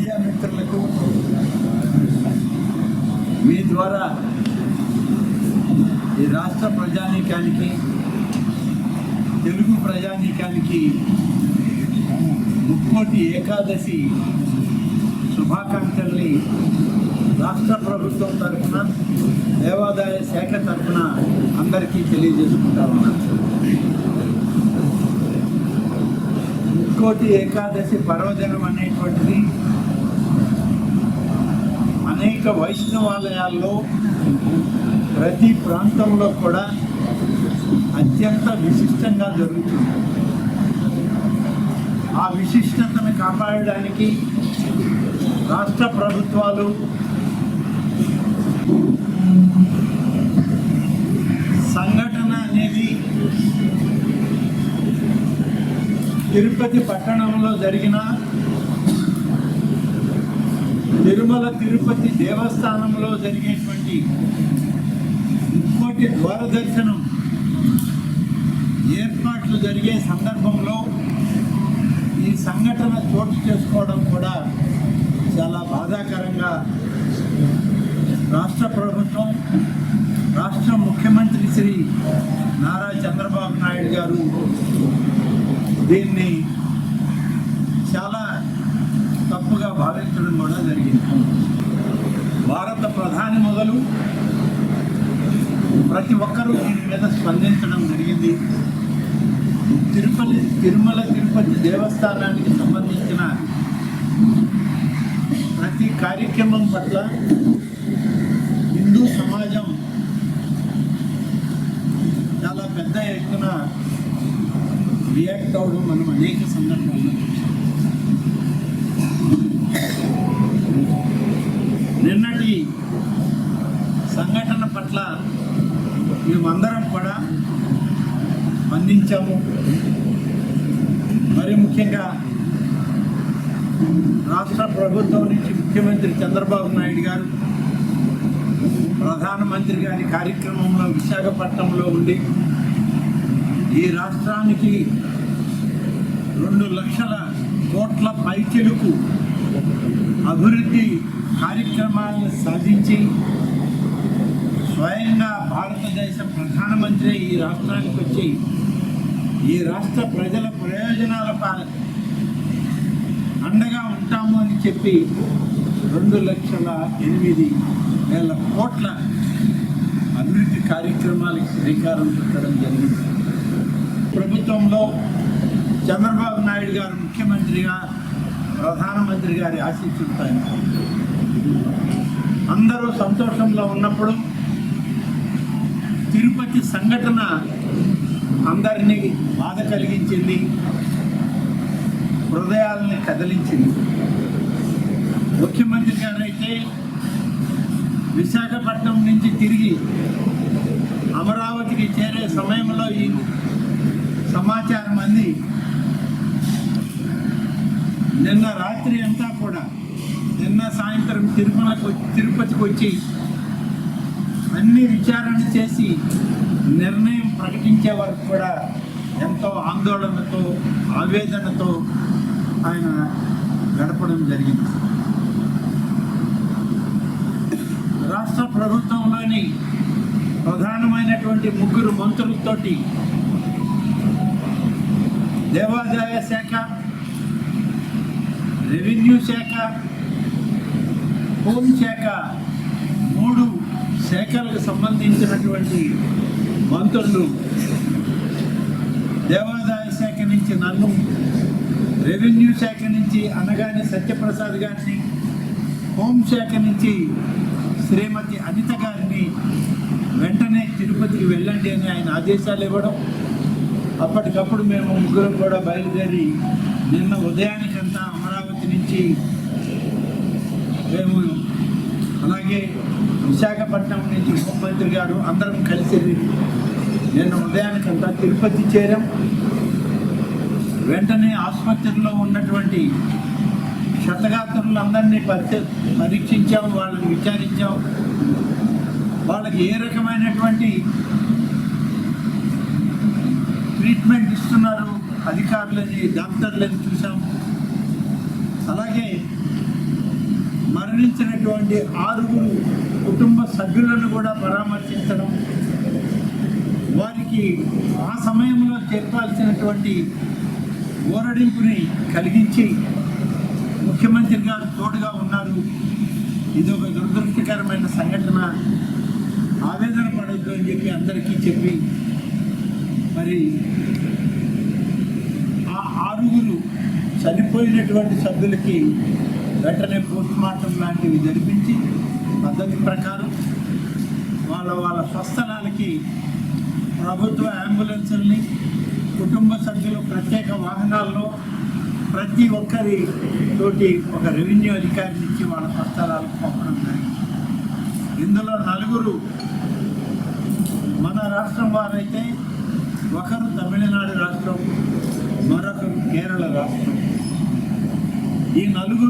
Media మిత్రులకు మీ ద్వారా ఈ రాష్ట్ర ప్రజానీకానికి తెలుగు ప్రజానీకానికి ముక్కోటి ఏకాదశి శుభాకాంక్షల్ని రాష్ట్ర ప్రభుత్వం తరఫున దేవాదాయ శాఖ తరఫున అందరికీ తెలియజేసుకుంటా ఉన్నాను. ముక్కోటి ఏకాదశి పర్వదినం అనేటువంటిది అనేక వైష్ణవాలయాల్లో ప్రతి ప్రాంతంలో కూడా అత్యంత విశిష్టంగా జరుగుతుంది. ఆ విశిష్టతను కాపాడడానికి రాష్ట్ర ప్రభుత్వాలు సంఘటన అనేది తిరుపతి పట్టణంలో జరిగిన తిరుమల తిరుపతి దేవస్థానంలో జరిగేటువంటి ముక్కోటి ద్వార దర్శనం ఏర్పాట్లు జరిగే సందర్భంలో ఈ సంఘటన చోటు చేసుకోవడం కూడా చాలా బాధాకరంగా రాష్ట్ర ప్రభుత్వం, రాష్ట్ర ముఖ్యమంత్రి శ్రీ నారా చంద్రబాబు నాయుడు గారు దీన్ని చాలా తప్పుగా భావించడం కూడా జరిగింది. భారత ప్రధాని మొదలు ప్రతి ఒక్కరూ దీని మీద స్పందించడం జరిగింది. తిరుమల తిరుపతి దేవస్థానానికి సంబంధించిన ప్రతి కార్యక్రమం పట్ల హిందూ సమాజం చాలా పెద్ద ఎత్తున రియాక్ట్ అవ్వడం మనం అనేక సందర్భాల్లో నిన్నటి సంఘటన పట్ల మేమందరం కూడా స్పందించాము. మరి ముఖ్యంగా రాష్ట్ర ప్రభుత్వం నుంచి ముఖ్యమంత్రి చంద్రబాబు నాయుడు గారు ప్రధానమంత్రి గారి కార్యక్రమంలో విశాఖపట్నంలో ఉండి ఈ రాష్ట్రానికి 2 లక్షల కోట్ల పైచిలుకు అభివృద్ధి కార్యక్రమాలను సాధించి స్వయంగా భారతదేశ ప్రధానమంత్రి ఈ రాష్ట్రానికి వచ్చి ఈ రాష్ట్ర ప్రజల ప్రయోజనాల అండగా ఉంటాము అని చెప్పి 2,08,000 కోట్ల అభివృద్ధి కార్యక్రమాలకు శ్రీకారం చుట్టడం జరిగింది. ప్రభుత్వంలో చంద్రబాబు నాయుడు గారు ముఖ్యమంత్రిగా, ప్రధానమంత్రి గారి ఆశీస్సులపైన అందరూ సంతోషంలో ఉన్నప్పుడు తిరుపతి సంఘటన అందరినీ బాధ కలిగించింది, హృదయాలని కదిలించింది. ముఖ్యమంత్రి గారు అయితే విశాఖపట్నం నుంచి తిరిగి అమరావతికి చేరే సమయంలో ఈ సమాచారం అంది. నిన్న రాత్రి అంతా కూడా, నిన్న సాయంత్రం తిరుపతికి వచ్చి అన్ని విచారణ చేసి నిర్ణయం ప్రకటించే వరకు కూడా ఎంతో ఆందోళనతో, ఆవేదనతో ఆయన గడపడం జరిగింది. రాష్ట్ర ప్రభుత్వంలోని ప్రధానమైనటువంటి 3 మంత్రులతోటి దేవాదాయ శాఖ, రెవెన్యూ శాఖ, హోంశాఖ 3 శాఖలకు సంబంధించినటువంటి మంత్రులు దేవాదాయ శాఖ నుంచి నన్ను, రెవెన్యూ శాఖ నుంచి అనగానే సత్యప్రసాద్ గారిని, హోంశాఖ నుంచి శ్రీమతి అనిత గారిని వెంటనే తిరుపతికి వెళ్ళండి అని ఆయన ఆదేశాలు ఇవ్వడం, అప్పటికప్పుడు మేము 3 కూడా బయలుదేరి నిన్న ఉదయానికంతా అమరావతి నుంచి మేము, అలాగే విశాఖపట్నం నుంచి హోంమంత్రి గారు అందరం కలిసి నిన్న ఉదయానికంతా తిరుపతి చేరాం. వెంటనే ఆసుపత్రిలో ఉన్నటువంటి క్షతగాత్రులందరినీ పరీక్షించాం, వాళ్ళని విచారించాం. వాళ్ళకి ఏ రకమైనటువంటి ట్రీట్మెంట్ ఇస్తున్నారు అధికారులని, డాక్టర్లని చూసాం. అలాగే మరణించినటువంటి 6 కుటుంబ సభ్యులను కూడా పరామర్శించడం, వారికి ఆ సమయంలో చెప్పాల్సినటువంటి ఊరడింపుని కలిగించి ముఖ్యమంత్రి గారు తోడుగా ఉన్నారు. ఇది ఒక దురదృష్టకరమైన సంఘటన, ఆవేదన పడొద్దు అని చెప్పి అందరికీ చెప్పి మరి ఆ 6 చనిపోయినటువంటి సభ్యులకి వెంటనే పోస్ట్ మార్టం లాంటివి జరిపించి పద్ధతి ప్రకారం వాళ్ళ స్వస్థలాలకి ప్రభుత్వ అంబులెన్సుల్ని, కుటుంబ సభ్యులు ప్రత్యేక వాహనాల్లో ప్రతి ఒక్కరి తోటి ఒక రెవెన్యూ అధికారిని ఇచ్చి వాళ్ళ స్వస్థలాలకు పంపడం జరిగింది. ఇందులో 4 మన రాష్ట్రం వారైతే, ఒకరు తమిళనాడు రాష్ట్రం, మరొకరు కేరళ రాష్ట్రం. ఈ 4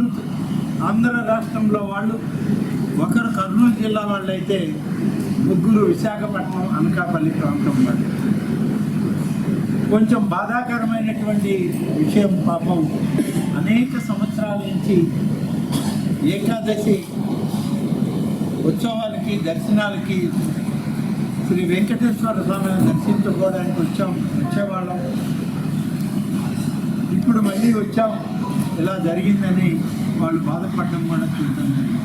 ఆంధ్ర రాష్ట్రంలో వాళ్ళు, ఒకరు కర్నూలు జిల్లా వాళ్ళు అయితే 3 విశాఖపట్నం అనకాపల్లి ప్రాంతం వాళ్ళు. కొంచెం బాధాకరమైనటువంటి విషయం, పాపం అనేక సంవత్సరాల నుంచి ఏకాదశి ఉత్సవాలకి, దర్శనాలకి శ్రీ వెంకటేశ్వర స్వామిని దర్శించుకోవడానికి వచ్చేవాళ్ళం. ఇప్పుడు మళ్ళీ వచ్చాం, ఇలా జరిగిందని వాళ్ళు బాధపడడం కూడా చూడటం జరిగింది.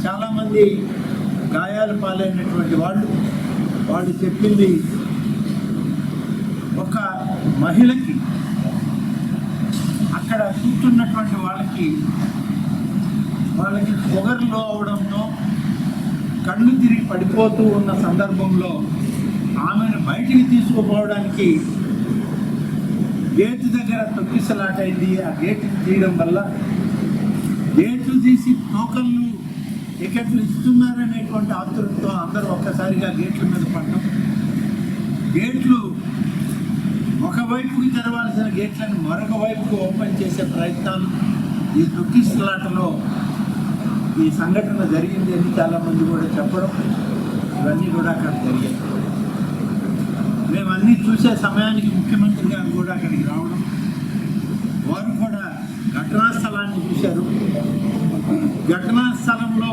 చాలామంది గాయాలు పాలైనటువంటి వాళ్ళు చెప్పింది, ఒక మహిళకి అక్కడ కూర్చున్నటువంటి వాళ్ళకి షుగర్ లో అవడంతో కళ్ళు తిరిగి పడిపోతూ ఉన్న సందర్భంలో ఆమెను బయటికి తీసుకుపోవడానికి గేటు దగ్గర తొక్కిసలాటైంది. ఆ గేటు తీయడం వల్ల గేట్లు తీసి టోకన్లు, టికెట్లు ఇస్తున్నారనేటువంటి ఆతృతతో అందరూ ఒక్కసారిగా గేట్ల మీద పడడం, గేట్లు ఒకవైపుకి తెరవాల్సిన గేట్లను మరొక వైపుకు ఓపెన్ చేసే ప్రయత్నాలు, ఈ తొక్కిసలాటలో ఈ సంఘటన జరిగింది అని చాలామంది కూడా చెప్పడం, ఇవన్నీ కూడా అక్కడ జరిగాయి. మేమన్నీ చూసే సమయానికి ముఖ్యమంత్రి గారు కూడా అక్కడికి రావడం, వారు కూడా ఘటనా స్థలాన్ని చూశారు. ఘటనా స్థలంలో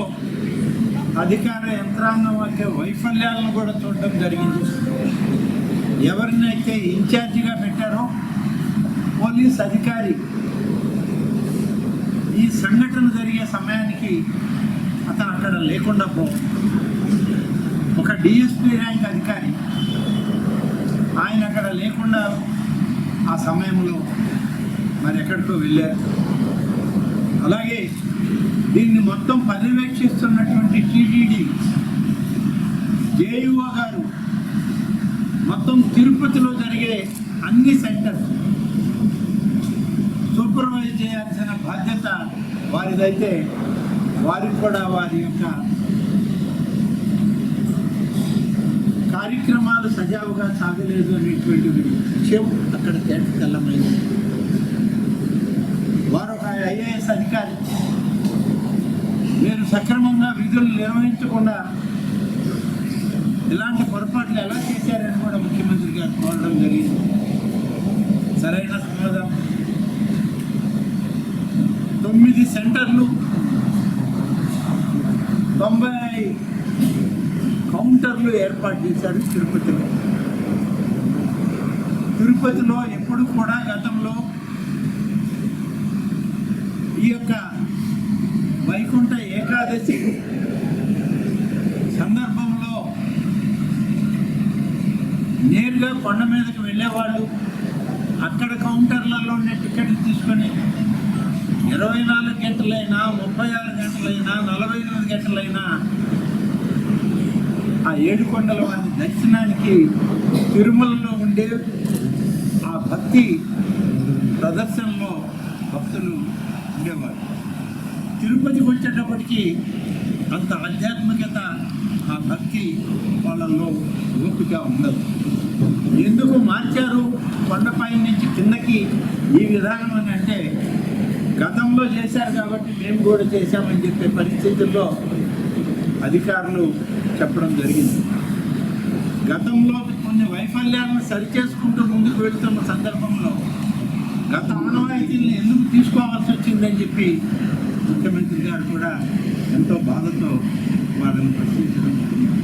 అధికార యంత్రాంగం యొక్క వైఫల్యాలను కూడా చూడడం జరిగింది. ఎవరినైతే ఇన్ఛార్జిగా పెట్టారో పోలీస్ అధికారి ఈ సంఘటన జరిగే సమయానికి అతను అక్కడ లేకుండా ఒక డిఎస్పీ ర్యాంక్ అధికారి ఆయన అక్కడ లేకుండా ఆ సమయంలో మరి ఎక్కడికో వెళ్ళారు. అలాగే దీన్ని మొత్తం పర్యవేక్షిస్తున్నటువంటి టీటీడీ జేఈఓ గారు మొత్తం తిరుపతిలో జరిగే అన్ని సెంటర్స్ సూపర్వైజ్ చేయాల్సిన బాధ్యత వారిదైతే, వారికి కూడా వారి యొక్క కార్యక్రమాలు సజావుగా సాగలేదు అనేటువంటి విషయం అక్కడ తెల్లమైంది. వారు ఒక ఐఏఎస్ అధికారి, మీరు సక్రమంగా విధులు నిర్వహించకుండా ఇలాంటి పొరపాట్లు ఎలా చేశారని కూడా ముఖ్యమంత్రి గారు కోరడం జరిగింది. సరైన సమాధానం. 9 సెంటర్లు, 90 కౌంటర్లు ఏర్పాటు చేశారు తిరుపతిలో. తిరుపతిలో ఎప్పుడు కూడా గతంలో ఈ యొక్క వైకుంఠ ఏకాదశి సందర్భంలో నేరుగా కొండ మీదకి వెళ్ళేవాళ్ళు, అక్కడ కౌంటర్లలోనే టికెట్లు తీసుకొని 24 గంటలైనా, 36 గంటలైనా, 48 గంటలైనా ఆ 7 కొండల వారి దర్శనానికి తిరుమలలో ఉండే ఆ భక్తి ప్రదర్శనలో భక్తులు ఉండేవారు. తిరుపతికి వచ్చేటప్పటికి అంత ఆధ్యాత్మికత, ఆ భక్తి వాళ్ళల్లో ఓపిక ఉండదు. ఎందుకు మార్చారు కొండపై నుంచి కిందకి ఈ విధానం అని అంటే, గతంలో చేశారు కాబట్టి మేము కూడా చేశామని చెప్పే పరిస్థితుల్లో అధికారులు చెప్పడం జరిగింది. గతంలో కొన్ని వైఫల్యాలను సరిచేసుకుంటూ ముందుకు వెళ్తున్న సందర్భంలో గత ఆనవాయితీలను ఎందుకు తీసుకోవాల్సి వచ్చిందని చెప్పి ముఖ్యమంత్రి గారు కూడా ఎంతో బాధతో వాళ్ళని ప్రశ్నించడం జరిగింది.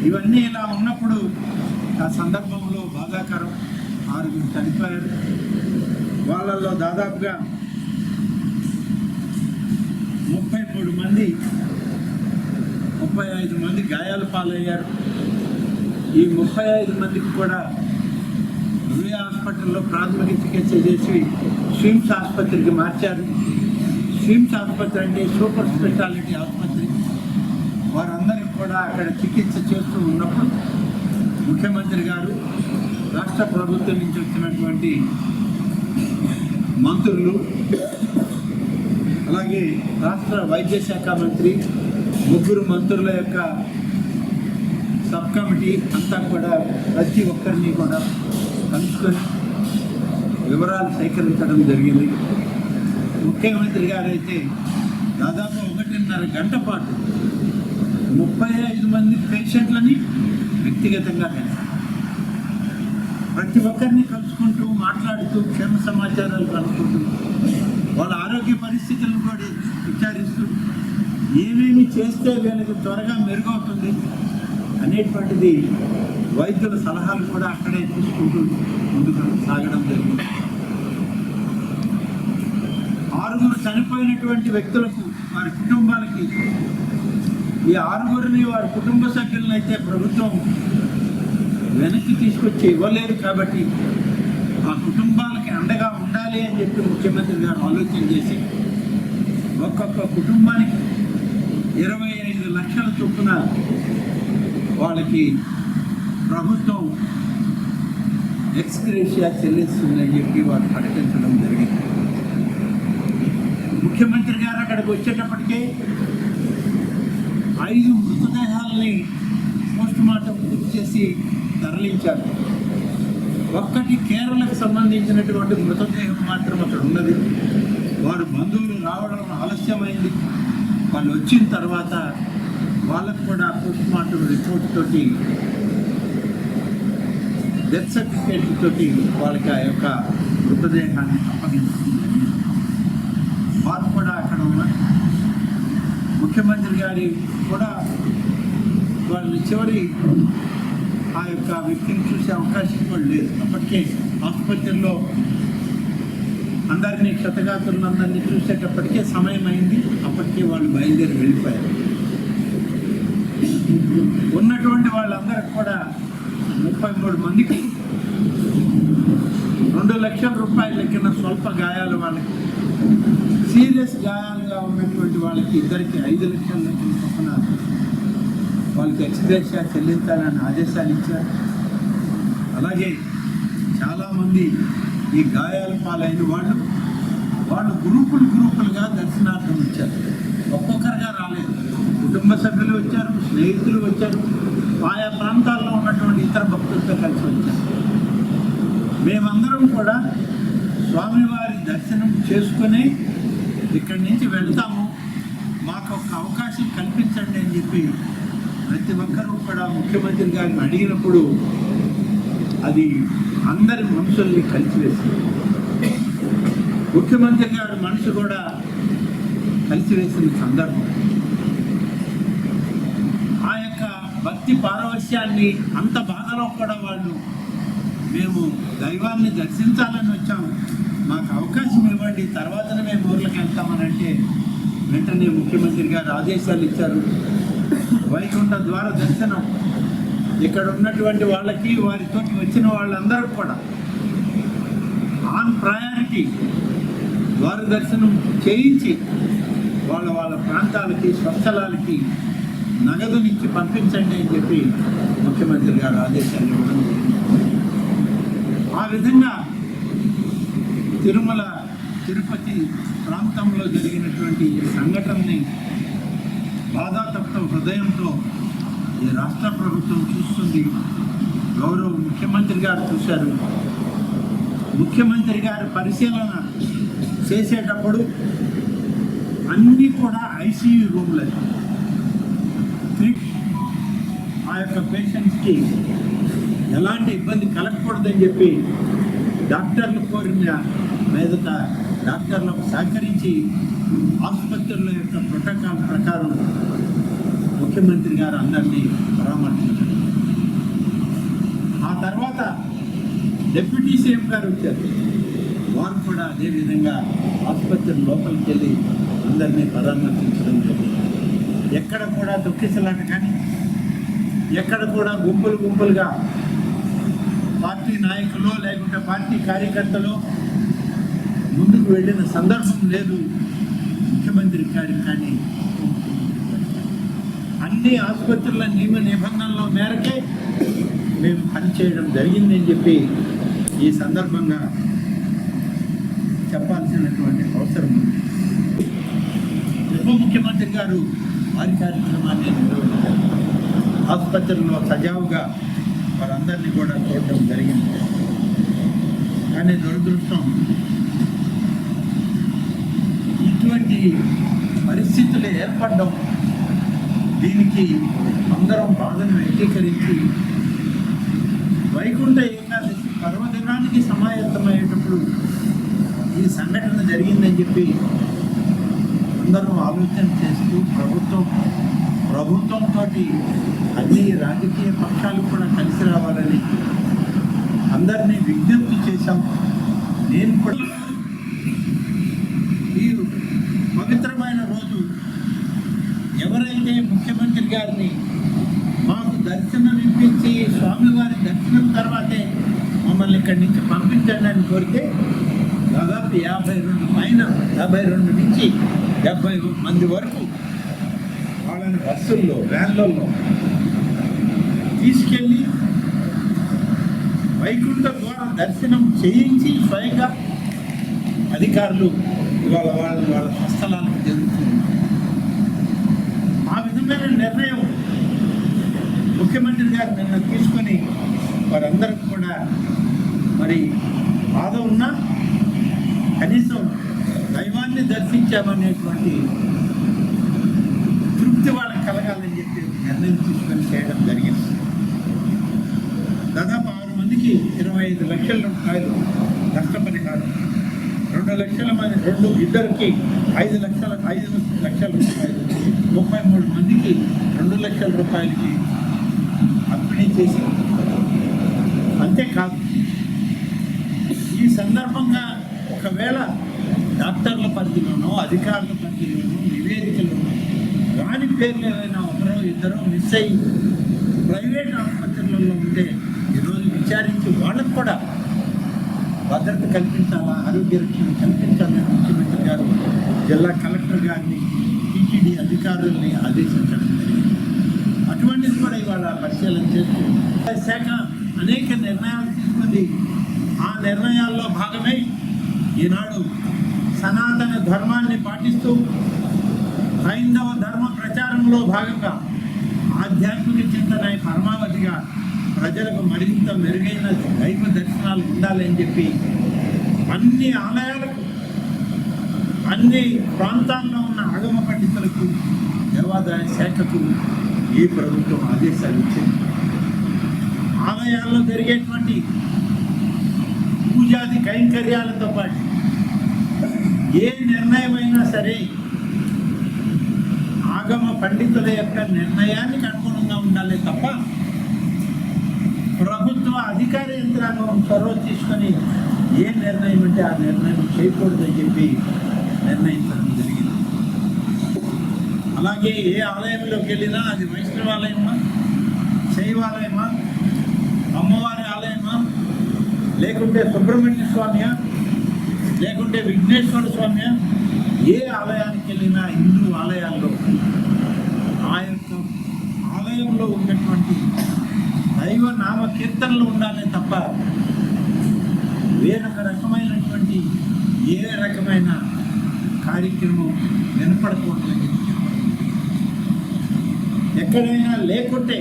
ఇవన్నీ ఇలా ఉన్నప్పుడు ఆ సందర్భంలో బాధాకరం, 6 చనిపోయారు. వాళ్ళల్లో దాదాపుగా 33 మంది, 35 మంది గాయాల పాలయ్యారు. ఈ 35 మందికి కూడా రుయా హాస్పిటల్లో ప్రాథమిక చికిత్స చేసి స్విమ్స్ ఆసుపత్రికి మార్చారు. స్విమ్స్ ఆసుపత్రి అంటే సూపర్ స్పెషాలిటీ ఆసుపత్రి. వారందరికీ కూడా అక్కడ చికిత్స చేస్తూ ఉన్నప్పుడు ముఖ్యమంత్రి గారు, రాష్ట్ర ప్రభుత్వం నుంచి వచ్చినటువంటి మంత్రులు, అలాగే రాష్ట్ర వైద్య శాఖ మంత్రి, 3 మంత్రుల యొక్క సబ్ కమిటీ అంతా కూడా ప్రతి ఒక్కరిని కూడా కలుసుకొని వివరాలు సేకరించడం జరిగింది. ముఖ్యమంత్రి గారు అయితే దాదాపు 1.5 గంట పాటు 35 మంది పేషెంట్లని వ్యక్తిగతంగా కలిశారు. ప్రతి ఒక్కరిని కలుసుకుంటూ, మాట్లాడుతూ, క్షేమ సమాచారాలు కలుసుకుంటూ, వాళ్ళ ఆరోగ్య పరిస్థితులను కూడా విచారిస్తూ, ఏమేమి చేస్తే వీళ్ళకి త్వరగా మెరుగవుతుంది అనేటువంటిది వైద్యుల సలహాలు కూడా అక్కడే తీసుకుంటూ ముందుకు సాగడం జరిగింది. 6 చనిపోయినటువంటి వ్యక్తులకు, వారి కుటుంబాలకి, ఈ 6 వారి కుటుంబ సభ్యులను అయితే ప్రభుత్వం వెనక్కి తీసుకొచ్చి ఇవ్వలేదు. కాబట్టి ఆ కుటుంబాలకి అండగా ఉండాలి అని చెప్పి ముఖ్యమంత్రి గారు ఆలోచన చేసి ఒక్కొక్క కుటుంబానికి 25 లక్షల చొప్పున వాళ్ళకి ప్రభుత్వం ఎక్స్గ్రేషియా చెల్లిస్తుందని చెప్పి వాళ్ళు ప్రకటించడం జరిగింది. ముఖ్యమంత్రి గారు అక్కడికి వచ్చేటప్పటికే 5 మృతదేహాలని పోస్ట్ మార్టం పూర్తి చేసి తరలించారు. ఒక్కటి కేరళకు సంబంధించినటువంటి మృతదేహం మాత్రం అక్కడ ఉన్నది. వారు బంధువులు రావడం ఆలస్యమైంది. వాళ్ళు వచ్చిన తర్వాత వాళ్ళకు కూడా పోస్ట్ మార్టం రిపోర్ట్ తోటి, డెత్ సర్టిఫికేట్ తోటి వాళ్ళకి ఆ యొక్క మృతదేహాన్ని అప్పగించింది. వారు కూడా అక్కడ ఉన్నారు. ముఖ్యమంత్రి గారి కూడా వాళ్ళని చివరి ఆ యొక్క వ్యక్తిని చూసే అవకాశం కూడా లేదు. అప్పటికే ఆసుపత్రిలో అందరినీ, క్షతగాతులందరినీ చూసేటప్పటికే సమయం అయింది. అప్పటికే వాళ్ళు బయలుదేరి వెళ్ళిపోయారు. ఉన్నటువంటి వాళ్ళందరికీ కూడా 33 మందికి 2 లక్షల రూపాయల లెక్కన స్వల్ప గాయాలు, వాళ్ళకి సీరియస్ గాయాలుగా ఉన్నటువంటి వాళ్ళకి ఇద్దరికి 5 లక్షల లెక్కన చొప్పున వాళ్ళకి ఎక్స్గ్రేషియా చెల్లించాలని ఆదేశాలు ఇచ్చారు. అలాగే చాలామంది ఈ గాయాల పాలైన వాళ్ళు గ్రూపులుగా దర్శనార్థం వచ్చారు. ఒక్కొక్కరుగా రాలేదు. కుటుంబ సభ్యులు వచ్చారు, స్నేహితులు వచ్చారు, ఆయా ప్రాంతాల్లో ఉన్నటువంటి ఇతర భక్తులతో కలిసి వచ్చారు. మేమందరం కూడా స్వామివారి దర్శనం చేసుకుని ఇక్కడి నుంచి వెళ్తాము, మాకు ఒక అవకాశం కల్పించండి అని చెప్పి ప్రతి ఒక్కరూ కూడా ముఖ్యమంత్రి గారిని అడిగినప్పుడు అది అందరి మనుషుల్ని కలిసివేసింది. ముఖ్యమంత్రి గారి మనసు కూడా కలిసివేసిన సందర్భం. ఆ యొక్క భక్తి పారవశ్యాన్ని, అంత బాధలో కూడా వాళ్ళు, మేము దైవాన్ని దర్శించాలని వచ్చాము, మాకు అవకాశం ఇవ్వండి, తర్వాతనే మేము ఊర్లోకి వెళ్తామని అంటే వెంటనే ముఖ్యమంత్రి గారు ఆదేశాలు ఇచ్చారు. వైకుంఠ ద్వార దర్శనం ఇక్కడ ఉన్నటువంటి వాళ్ళకి, వారితో వచ్చిన వాళ్ళందరూ కూడా ఆన్ ప్రయారిటీ ద్వార దర్శనం చేయించి వాళ్ళ ప్రాంతాలకి, స్వస్థలాలకి నగదునిచ్చి పంపించండి అని చెప్పి ముఖ్యమంత్రి గారు ఆదేశాలు ఇవ్వడం జరిగింది. ఆ విధంగా తిరుమల, తిరుపతి ప్రాంతంలో జరిగినటువంటి ఈ సంఘటనని బాధాతప్త హృదయంతో ఈ రాష్ట్ర ప్రభుత్వం చూస్తుంది. గౌరవ ముఖ్యమంత్రి గారు చూశారు. ముఖ్యమంత్రి గారు పరిశీలన చేసేటప్పుడు అన్నీ కూడా ఐసీయూ రూమ్లే. ఆ యొక్క పేషెంట్స్కి ఎలాంటి ఇబ్బంది కలగకూడదని చెప్పి డాక్టర్లు కోరిన మీదట డాక్టర్లకు సహకరించి ఆసుపత్రుల యొక్క ప్రోటోకాల్ ప్రకారం ముఖ్యమంత్రి గారు అందరినీ పరామర్శించారు. ఆ తర్వాత డిప్యూటీ సీఎం గారు వచ్చారు. వారు కూడా అదేవిధంగా ఆసుపత్రి లోపలికి వెళ్ళి అందరినీ పరామర్శించడం జరిగింది. ఎక్కడ కూడా దుఃఖిసలాట కానీ, ఎక్కడ కూడా గుంపులుగా పార్టీ నాయకులు లేకుంటే పార్టీ కార్యకర్తలు ముందుకు వెళ్ళిన సందర్భం లేదు ముఖ్యమంత్రి గారికి. కానీ అన్ని ఆసుపత్రుల నియమ నిబంధనల మేరకే మేము పనిచేయడం జరిగిందని చెప్పి ఈ సందర్భంగా చెప్పాల్సినటువంటి అవసరం ఉంది. ఉప ముఖ్యమంత్రి గారు వారి కార్యక్రమాన్ని నిర్వహించారు. ఆసుపత్రుల్లో సజావుగా వారందరినీ కూడా చూడటం జరిగింది. కానీ దురదృష్టం, ఇటువంటి పరిస్థితులు ఏర్పడడం, దీనికి అందరం బాధను వ్యక్తీకరించి వైకుంఠ ఏకాదశి పర్వదినానికి సమాయత్తమయ్యేటప్పుడు ఈ సంఘటన జరిగిందని చెప్పి అందరూ ఆలోచన చేస్తూ ప్రభుత్వంతో అన్ని రాజకీయ పక్షాలు కూడా కలిసి రావాలని అందరినీ విజ్ఞప్తి చేశాం. నేను కూడా ఈ పవిత్రమైన రోజు ఎవరైతే ముఖ్యమంత్రి గారిని మాకు దర్శనం ఇప్పించి స్వామివారి దర్శనం తర్వాతే మమ్మల్ని ఇక్కడి నుంచి పంపించండి అని కోరితే దాదాపు 52 నుంచి 70 మంది వరకు వాళ్ళని బస్సుల్లో, వ్యాన్లలో తీసుకెళ్ళి వైకుంఠ ద్వారా దర్శనం చేయించి స్వయంగా అధికారులు ఇవాళ వాళ్ళ స్వస్థలాలకు జరుగుతుంది. ఆ విధమైన నిర్ణయం ముఖ్యమంత్రి గారు నిన్న తీసుకొని వారందరికీ కూడా మరి బాధ ఉన్నా కనీసం దైవాన్ని దర్శించామనేటువంటి తృప్తి వాళ్ళకి కలగాలని చెప్పి నిర్ణయం తీసుకొని చేయడం జరిగింది. దాదాపు 6 మందికి 25 లక్షల రూపాయలు నష్టపరిహారం, 2 లక్షల మంది ఇద్దరికి 5 లక్షల రూపాయలు, 33 మందికి 2 లక్షల రూపాయలకి పంపిణీ చేసి, అంతేకాదు ఈ సందర్భంగా ఒకవేళ డాక్టర్ల పరిధిలోనో అధికారుల పరిధిలోనో నివేదికలోనో రాని పేర్లు ఏమైనా ఒకరో ఇద్దరో మిస్ అయ్యి ప్రైవేట్ ఆసుపత్రులలో ఉంటే ఈరోజు విచారించి వాళ్ళకు కూడా భద్రత కల్పించాలా, ఆరోగ్య రక్షణ కల్పించాలని ముఖ్యమంత్రి గారు జిల్లా కలెక్టర్ గారిని, టీటీడీ అధికారుల్ని ఆదేశించడం జరిగింది. అటువంటిది కూడా ఇవాళ పరిశీలన చేస్తూ శాఖ అనేక నిర్ణయాలు తీసుకుంది. ఆ నిర్ణయాల్లో భాగమే ఈనాడు సనాతన ధర్మాన్ని పాటిస్తూ హైందవ ధర్మ ప్రచారంలో భాగంగా ఆధ్యాత్మిక చింతన పరమావధిగా ప్రజలకు మరింత మెరుగైన దైవ దర్శనాలు ఉండాలని చెప్పి అన్ని ఆలయాలకు, అన్ని ప్రాంతాల్లో ఉన్న ఆగమ పండితులకు, దేవాదాయ శాఖకు ఈ ప్రభుత్వం ఆదేశాలు ఇచ్చింది. ఆలయాల్లో జరిగేటువంటి పూజాది కైంకర్యాలతో పాటు ఏ నిర్ణయమైనా సరే ఆగమ పండితుల యొక్క నిర్ణయానికి అనుగుణంగా ఉండాలి తప్ప ప్రభుత్వ అధికార యంత్రాంగం చొరవ తీసుకొని ఏ నిర్ణయం అంటే ఆ నిర్ణయం చేయకూడదని చెప్పి నిర్ణయించడం జరిగింది. అలాగే ఏ ఆలయంలోకి వెళ్ళినా అది వైష్ణవాలయమా, శైవాలయమా, అమ్మవారి ఆలయమా, లేకుంటే సుబ్రహ్మణ్య స్వామియా, లేకుంటే విఘ్నేశ్వర స్వామియా, ఏ ఆలయానికి వెళ్ళినా హిందూ ఆలయాల్లో ఆ యొక్క ఆలయంలో ఉన్నటువంటి దైవ నామ కీర్తనలు ఉండాలి తప్ప వేరొక రకమైనటువంటి ఏ రకమైన కార్యక్రమం వినపడకూడదు. ఎక్కడైనా లేకుంటే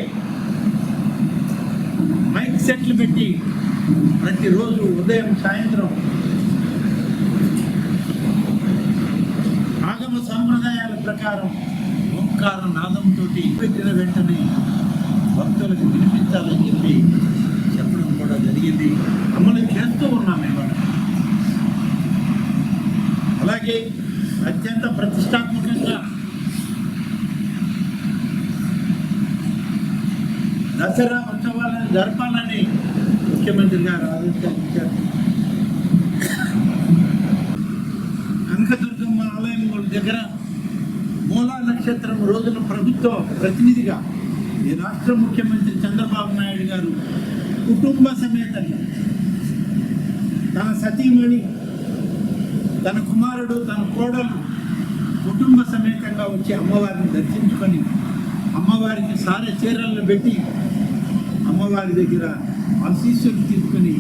మైక్ సెట్లు పెట్టి ప్రతిరోజు ఉదయం సాయంత్రం ఆగమ సాంప్రదాయాల ప్రకారం ఓంకార నాదంతో పెట్టిన వెంటనే భక్తులకు వినిపించాలని చెప్పి చెప్పడం కూడా జరిగింది. అమలు చేస్తూ ఉన్నాం. ఇవాళ అలాగే అత్యంత ప్రతిష్టాత్మకంగా దసరా ఉత్సవాలను జరపాలని ముఖ్యమంత్రి గారు ఆదేశించారు. కనకదుర్గమ్మ ఆలయం దగ్గర మూలా నక్షత్రం రోజున ప్రభుత్వ ప్రతినిధిగా ఈ రాష్ట్ర ముఖ్యమంత్రి చంద్రబాబు నాయుడు గారు కుటుంబ సమేతంగా తన సతీమణి, తన కుమారుడు, తన కోడలు కుటుంబ సమేతంగా వచ్చి అమ్మవారిని దర్శించుకొని అమ్మవారికి సారె చీరలను పెట్టి అమ్మవారి దగ్గర ఆశీస్సులు తీసుకుని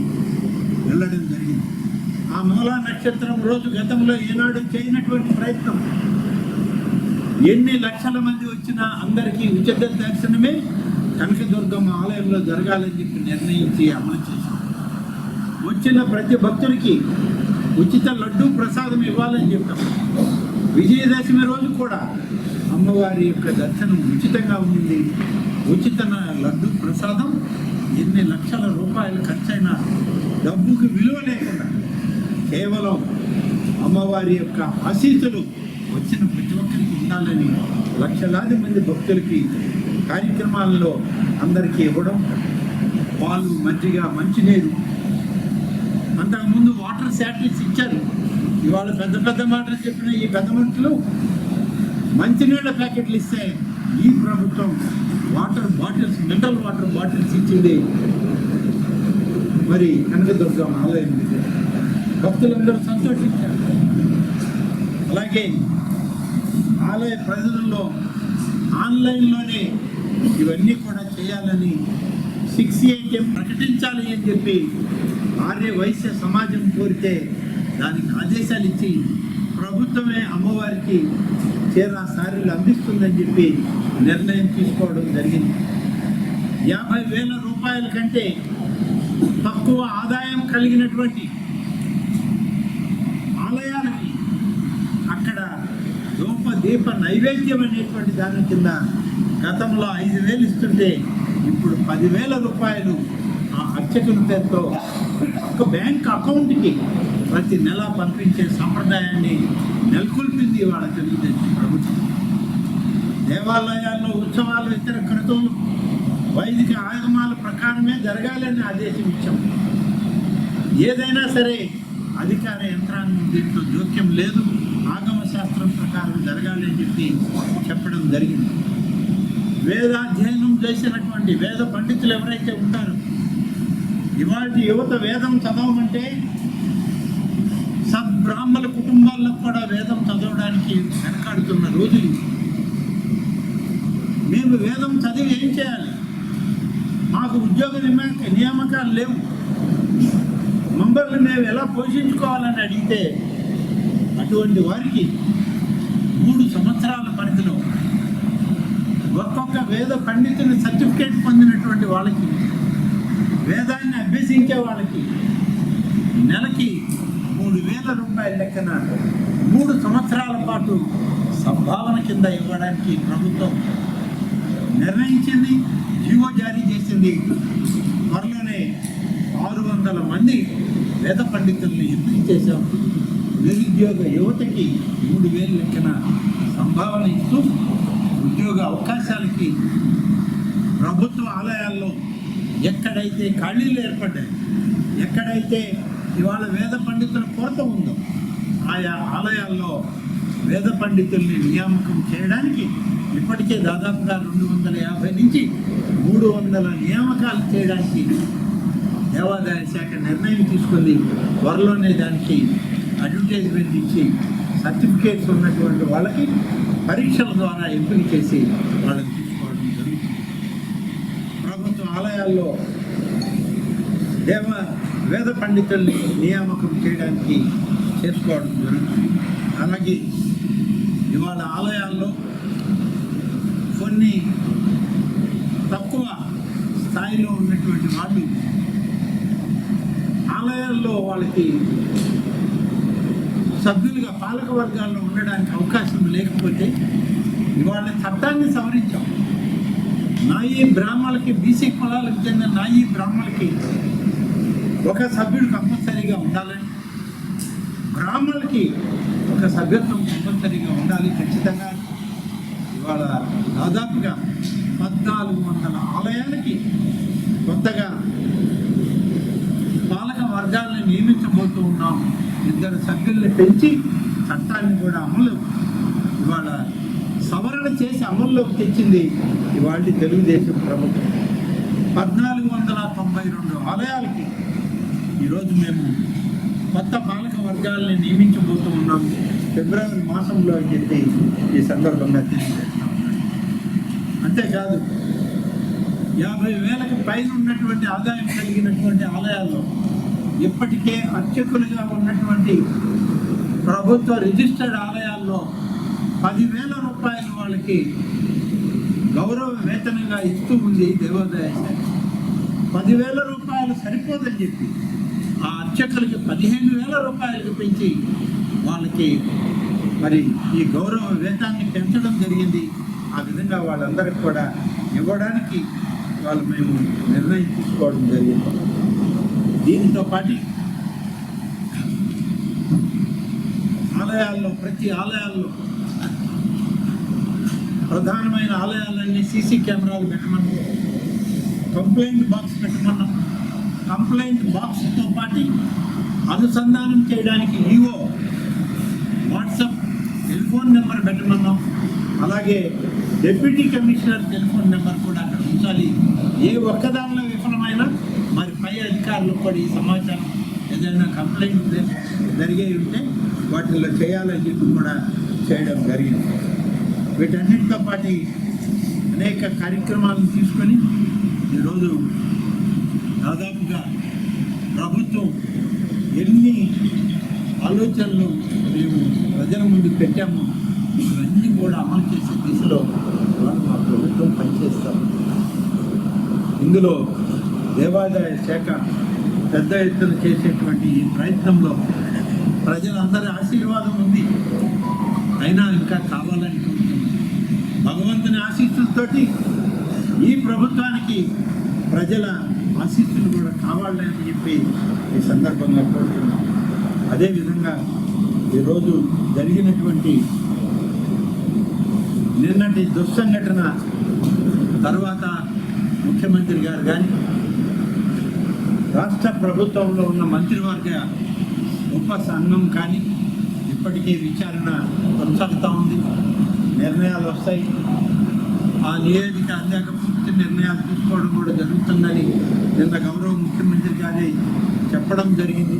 వెళ్ళడం జరిగింది. ఆ మూలా నక్షత్రం రోజు గతంలో ఏనాడు చేయనటువంటి ప్రయత్నం, ఎన్ని లక్షల మంది వచ్చినా అందరికీ ఉచిత దర్శనమే కనకదుర్గమ్మ ఆలయంలో జరగాలని చెప్పి నిర్ణయించి అమలు చేశాం. వచ్చిన ప్రతి భక్తుడికి ఉచిత లడ్డూ ప్రసాదం ఇవ్వాలని చెప్పాం. విజయదశమి రోజు కూడా అమ్మవారి యొక్క దర్శనం ఉచితంగా ఉంది. ఉచిత లడ్డూ ప్రసాదం ఎన్ని లక్షల రూపాయలు ఖర్చైనా డబ్బుకి విలువ లేకుండా కేవలం అమ్మవారి యొక్క ఆశీస్సులు వచ్చిన ప్రతి ఒక్కరికి ఉండాలని లక్షలాది మంది భక్తులకి కార్యక్రమాల్లో అందరికీ ఇవ్వడం, పాలు, మజ్జిగ, మంచినీరు, అంతకుముందు వాటర్ శాటిలైట్స్ ఇచ్చారు. ఇవాళ పెద్ద పెద్ద మాటలు చెప్పిన ఈ పెద్ద మనుషులు మంచినీళ్ళ ప్యాకెట్లు ఇస్తే ఈ ప్రభుత్వం water bottles, mineral water bottles ఇచ్చింది మరి కనకదుర్గమ్మ ఆలయం దగ్గర. భక్తులందరూ సంతోషించారు. అలాగే ఆలయ ప్రజలలో ఆన్లైన్లోనే ఇవన్నీ కూడా చేయాలని 6AM ప్రకటించాలి అని చెప్పి ఆర్య వైశ్య సమాజం కోరితే దానికి ఆదేశాలు ఇచ్చి ప్రభుత్వమే అమ్మవారికి చీర సారీలు అందిస్తుందని చెప్పి నిర్ణయం తీసుకోవడం జరిగింది. 50,000 రూపాయల కంటే తక్కువ ఆదాయం కలిగినటువంటి ఆలయాలకి అక్కడ దీప నైవేద్యం అనేటువంటి దాని కింద గతంలో 5,000 ఇస్తుంటే ఇప్పుడు 10,000 రూపాయలు ఆ అర్చకుల పేరుతో ఒక బ్యాంక్ అకౌంట్కి ప్రతి నెల పంపించే సంప్రదాయాన్ని నెలకొల్పింది వాళ్ళ తెలుగుదేశం ప్రభుత్వం. దేవాలయాల్లో ఉత్సవాలు, ఇతర క్రతువులు వైదిక ఆగమాల ప్రకారమే జరగాలని ఆదేశం ఇచ్చాం. ఏదైనా సరే అధికార యంత్రాంగం దీంట్లో జోక్యం లేదు, ఆగమ శాస్త్రం ప్రకారం జరగాలి అని చెప్పి చెప్పడం జరిగింది. వేదాధ్యయనం చేసినటువంటి వేద పండితులు ఎవరైతే ఉంటారో, ఇవాళ యువత వేదం చదవమంటే సద్బ్రాహ్మణ కుటుంబాల్లో కూడా వేదం చదవడానికి వెనకాడుతున్న రోజులు. మేము వేదం చదివి ఏం చేయాలి? మాకు ఉద్యోగ నియామకాలు లేవు, మమ్మల్ని మేము ఎలా పోషించుకోవాలని అడిగితే అటువంటి వారికి 3 సంవత్సరాల పరిధిలో ఒక్కొక్క వేద పండితుని సర్టిఫికేట్ పొందినటువంటి వాళ్ళకి, వేదాన్ని అభ్యసించే వాళ్ళకి నెలకి 3,000 రూపాయల లెక్కన 3 సంవత్సరాల పాటు సంభావన కింద ఇవ్వడానికి ప్రభుత్వం నిర్ణయించింది, జీవో జారీ చేసింది. త్వరలోనే 600 మంది వేద పండితుల్ని ఎంపిక చేశాం. నిరుద్యోగ యువతకి 3,000 లెక్కన సంభావన ఇస్తూ ఉద్యోగ అవకాశాలకి ప్రభుత్వ ఆలయాల్లో ఎక్కడైతే ఖాళీలు ఏర్పడ్డాయి, ఎక్కడైతే ఇవాళ వేద పండితుల కొరత ఉందో ఆయా ఆలయాల్లో వేద పండితుల్ని నియామకం చేయడానికి ఇప్పటికే దాదాపుగా 250 నుంచి 300 నియామకాలు చేయడానికి దేవాదాయ శాఖ నిర్ణయం తీసుకుంది. త్వరలోనే దానికి అడ్వర్టైజ్మెంట్ ఇచ్చి సర్టిఫికేట్స్ ఉన్నటువంటి వాళ్ళకి పరీక్షల ద్వారా ఎంపిక చేసి వాళ్ళని తీసుకోవడం జరుగుతుంది. ప్రభుత్వ ఆలయాల్లో వేద పండితుల్ని నియామకం చేయడానికి చేసుకోవడం జరుగుతుంది. అలాగే ఇవాళ ఆలయాల్లో కొన్ని తక్కువ స్థాయిలో ఉన్నటువంటి వాళ్ళు ఆలయాల్లో వాళ్ళకి సభ్యులుగా పాలక వర్గాల్లో ఉండడానికి అవకాశం లేకపోతే ఇవాళ చట్టాన్ని సవరించాం. నాయీ బ్రాహ్మణులకి, బీసీ కులాలకు చెందిన నాయీ బ్రాహ్మణులకి ఒక సభ్యుడు కంపల్సరీగా ఉండాలని, బ్రాహ్మణులకి ఒక సభ్యత్వం కంపల్సరీగా ఉండాలి ఖచ్చితంగా. ఇవాళ దాదాపుగా 1400 ఆలయాలకి కొత్తగా పాలక వర్గాలను నియమించబోతూ ఉన్నాం. 2 సభ్యుల్ని పెంచి చట్టాన్ని కూడా ఇవాళ సవరణ చేసి అమల్లోకి తెచ్చింది ఇవాళ తెలుగుదేశం ప్రభుత్వం. 1492 ఆలయాలకి ఈరోజు మేము కొత్త పాలక వర్గాలని నియమించబోతూ ఉన్నాం ఫిబ్రవరి మాసంలో అని చెప్పి ఈ సందర్భంగా తెలియజేస్తాం. అంతేకాదు 50,000కి పైన ఉన్నటువంటి ఆదాయం కలిగినటువంటి ఆలయాల్లో ఇప్పటికే అర్చకులుగా ఉన్నటువంటి ప్రభుత్వ రిజిస్టర్డ్ ఆలయాల్లో 10,000 రూపాయలు వాళ్ళకి గౌరవ వేతనంగా ఇస్తూ ఉంది దేవాదాయ శాఖ. 10,000 రూపాయలు సరిపోదని చెప్పి ఆ అర్చకులకి 15,000 రూపాయలకు పెంచి వాళ్ళకి మరి ఈ గౌరవ వేతాన్ని పెంచడం జరిగింది. ఆ విధంగా వాళ్ళందరికీ కూడా ఇవ్వడానికి మేము నిర్ణయం తీసుకోవడం జరిగింది. దీనితో పాటు ఆలయాల్లో ప్రతి ఆలయాల్లో ప్రధానమైన ఆలయాలన్నీ సీసీ కెమెరాలు పెట్టమన్నాం, కంప్లైంట్ బాక్స్ పెట్టమన్నాం. కంప్లైంట్ బాక్స్తో పాటు అనుసంధానం చేయడానికి ఈఓ వాట్సాప్ టెలిఫోన్ నెంబర్ పెట్టమన్నాం. అలాగే డిప్యూటీ కమిషనర్ టెలిఫోన్ నెంబర్ కూడా అక్కడ ఉంచాలి. ఏ ఒక్కదానిలో విఫలమైనా మరి పై అధికారులకు కూడా ఈ సమాచారం ఏదైనా కంప్లైంట్ జరిగే ఉంటే వాటిల్లో చేయాలని చెప్పి కూడా చేయడం జరిగింది. వీటన్నిటితో పాటు అనేక కార్యక్రమాలను తీసుకొని ఈరోజు దాదాపుగా ప్రభుత్వం ఎన్ని ఆలోచనలు మేము ప్రజల ముందు పెట్టాము ఇవన్నీ కూడా అమలు చేసే దిశలో మా ప్రభుత్వం పనిచేస్తాం. ఇందులో దేవాదాయ శాఖ పెద్ద ఎత్తున చేసేటువంటి ఈ ప్రయత్నంలో ప్రజలందరి ఆశీర్వాదం ఉంది. అయినా ఇంకా కావాలని కోరుతున్నాం. భగవంతుని ఆశీస్సులతోటి ఈ ప్రభుత్వానికి ప్రజల ఆశీస్సులు కూడా కావాలని చెప్పి ఈ సందర్భంగా కోరుతున్నాం. అదేవిధంగా ఈరోజు జరిగినటువంటి నిన్నటి దుస్సంఘటన తర్వాత ముఖ్యమంత్రి గారు కానీ రాష్ట్ర ప్రభుత్వంలో ఉన్న మంత్రివర్గ ఉప సంఘం కానీ ఇప్పటికే విచారణ కొనసాగుతూ ఉంది. నిర్ణయాలు వస్తాయి. ఆ నివేదిక అందాక పూర్తి నిర్ణయాలు తీసుకోవడం కూడా జరుగుతుందని నిన్న గౌరవ ముఖ్యమంత్రి గారి చెప్పడం జరిగింది.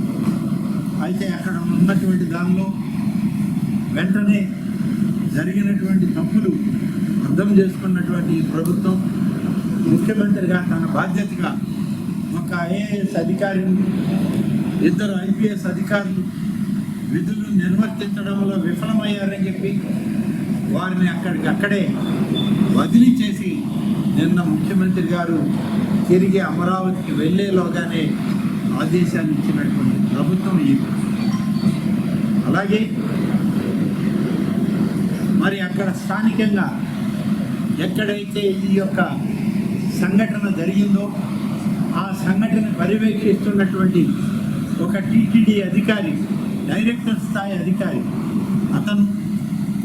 అయితే అక్కడ ఉన్నటువంటి దానిలో వెంటనే జరిగినటువంటి తప్పులు అర్థం చేసుకున్నటువంటి ప్రభుత్వం ముఖ్యమంత్రిగా తన బాధ్యతగా ఒక ఐఏఎస్ అధికారిని 2 IPS అధికారులు విధులు నిర్వర్తించడంలో విఫలమయ్యారని చెప్పి వారిని అక్కడే బదిలీ చేసి నిన్న ముఖ్యమంత్రి గారు తిరిగి అమరావతికి వెళ్ళేలోగానే ఆదేశాలు ఇచ్చినటువంటి ప్రభుత్వం ఇది. అలాగే మరి అక్కడ స్థానికంగా ఎక్కడైతే ఈ యొక్క సంఘటన జరిగిందో ఆ సంఘటన పర్యవేక్షిస్తున్నటువంటి ఒక టీటీడీ అధికారి, డైరెక్టర్ స్థాయి అధికారి, అతను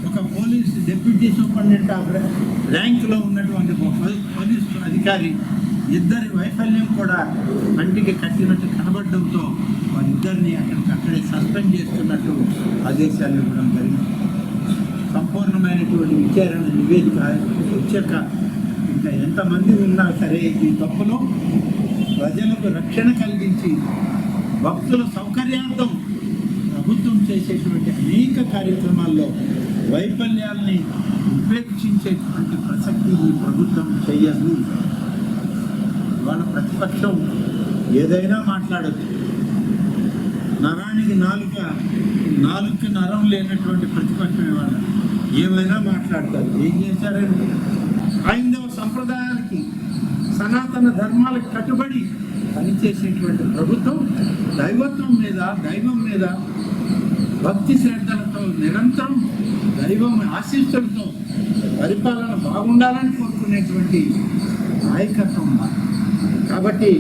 ఒక పోలీస్ డిప్యూటీ సూపరింటెండెంట్ ఆఫ్ ర్యాంకులో ఉన్నటువంటి పోలీసు అధికారి ఇద్దరి వైఫల్యం కూడా కంటికి కట్టినట్టు కనబడడంతో వారిద్దరిని అక్కడే సస్పెండ్ చేస్తున్నట్టు ఆదేశాలు ఇవ్వడం జరిగింది. సంపూర్ణమైనటువంటి విచారణ నివేదిక వచ్చాక ఇంకా ఎంతమంది ఉన్నా సరే ఈ తప్పులో ప్రజలకు రక్షణ కలిగించి భక్తుల సౌకర్యార్థం ప్రభుత్వం చేసేటువంటి అనేక కార్యక్రమాల్లో వైఫల్యాల్ని ఉపేక్షించేటువంటి ప్రసక్తి ఈ ప్రభుత్వం చేయదు. వాళ్ళ ప్రతిపక్షం ఏదైనా మాట్లాడచ్చు. నరానికి నాలుగుకి నరం లేనటువంటి ప్రతిపక్షం ఇవాళ ఏమైనా మాట్లాడతారు. ఏం చేశారంటే హైందవ సంప్రదాయాలకి సనాతన ధర్మాలకు కట్టుబడి పనిచేసేటువంటి ప్రభుత్వం దైవం మీద భక్తి శ్రద్ధలతో నిరంతరం దైవం ఆశీస్సులతో పరిపాలన బాగుండాలని కోరుకునేటువంటి నాయకత్వం. కాబట్టి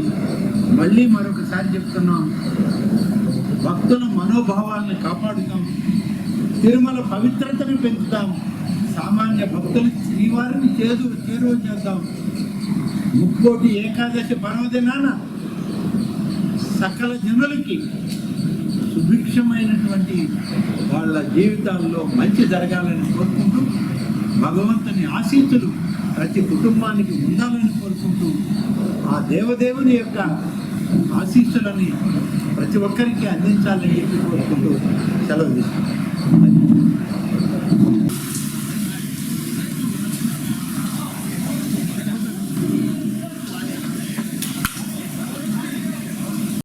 మళ్ళీ మరొకసారి చెప్తున్నాం, భక్తుల మనోభావాలను కాపాడుతాం. తిరుమల పవిత్రతను పెంచుతాం. సామాన్య భక్తులు శ్రీవారిని చేరువ చేద్దాం. ముక్కోటి ఏకాదశి పర్వదినాన సకల జనులకి సుభిక్షమైనటువంటి వాళ్ళ జీవితాల్లో మంచి జరగాలని కోరుకుంటూ, భగవంతుని ఆశీస్సులు ప్రతి కుటుంబానికి ఉండాలని కోరుకుంటూ, ఆ దేవదేవుని యొక్క ఆశీస్సులని ప్రతి ఒక్కరికి అందించాలని చెప్పి కోరుకుంటూ సెలవు తీసుకుంటాం.